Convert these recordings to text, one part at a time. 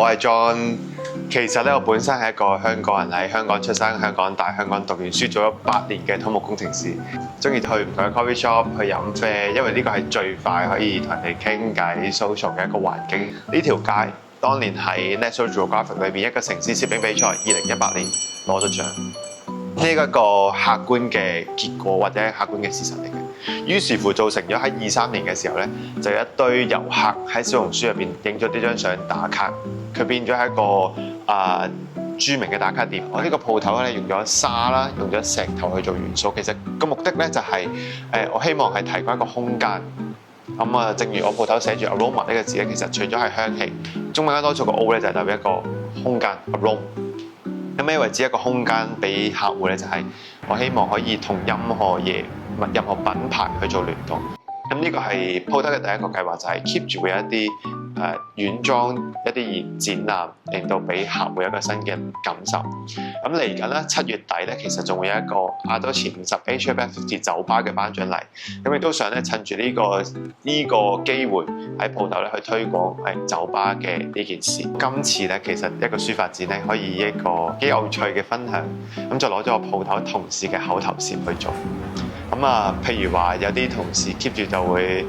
我係 John。其實咧，我本身係一個香港人，喺香港出生、香港大、香港讀完書，做咗8年嘅土木工程師。中意去唔同嘅 coffee shop 去飲啡，因為呢個係最快可以同人哋傾偈 social 嘅一個環境。呢條街當年喺 National Geographic 裏邊一個城市攝影比賽，2018年攞咗獎。呢一個客觀嘅結果或者客觀嘅事實嚟嘅，於是乎造成咗喺23年嘅時候咧，就有一堆遊客喺小紅書入邊影咗呢張相打卡，佢變咗係一個著名嘅打卡點。我呢個鋪頭咧用咗沙啦，用咗石頭去做元素，其實個目的咧就係我希望係提供一個空間。咁正如我鋪頭寫住 aroma 呢個字咧，其實除咗係香氣，中間加多咗個 O 咧，就係代表一個空間 aroma。咁咩為之一個空間俾客戶咧？就係我希望可以同任何嘢、任何品牌去做聯動。咁呢個係鋪頭嘅第一個計劃，就係 keep 住會有一啲軟裝一啲展覽，令到俾客戶有一個新嘅感受。咁嚟緊咧7月底咧，其實仲會有一個亞洲前50 HFF50 酒吧嘅頒獎禮。咁亦都想咧趁住呢個機會喺鋪頭咧去推廣酒吧嘅呢件事。今次咧其實一個書法展咧可以以一個幾有趣嘅分享，咁就攞咗我鋪頭同事嘅口頭禪去做。譬如話有啲同事 keep 住就會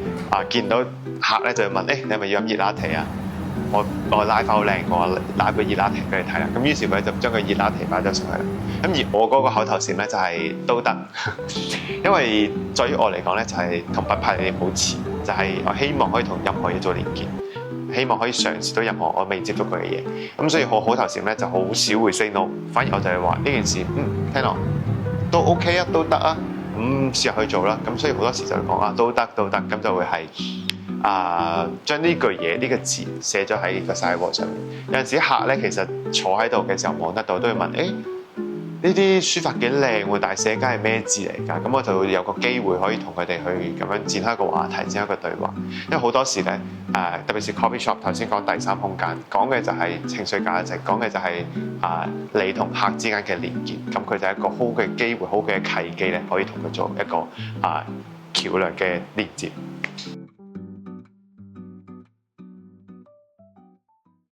見到客咧就會問：你係咪要飲熱拿鐵啊？我拉花好靚，我拉個熱拿鐵俾你睇啦。咁於是佢就將個熱拿鐵擺咗上去啦。咁而我嗰個口頭禪咧就係都得，因為對於我嚟講咧就係同品牌理念好似，就係我希望可以同任何嘢做連結，希望可以嘗試到任何我未接觸過嘅嘢。咁所以我口頭禪咧就好少會 say no， 反而我就係話呢件事聽落都 OK 啊，都得啊。咁試下去做啦，咁所以好多時就講都得，咁就會係將呢句嘢呢個字寫咗喺個 sideboard 上面。有陣時客咧其實坐喺度嘅時候望得到，都會問：呢啲書法幾靚喎，但係寫緊係咩字嚟㗎？咁我就會有個機會可以同佢哋去咁樣展開一個話題，展開一個對話。因為好多時咧特別是 coffee shop 頭先講第三空間，講嘅就係情緒價值，講嘅就係你同客之間嘅連結。咁佢就係一個好嘅機會，好嘅契機咧，可以同佢做一個橋梁嘅連接。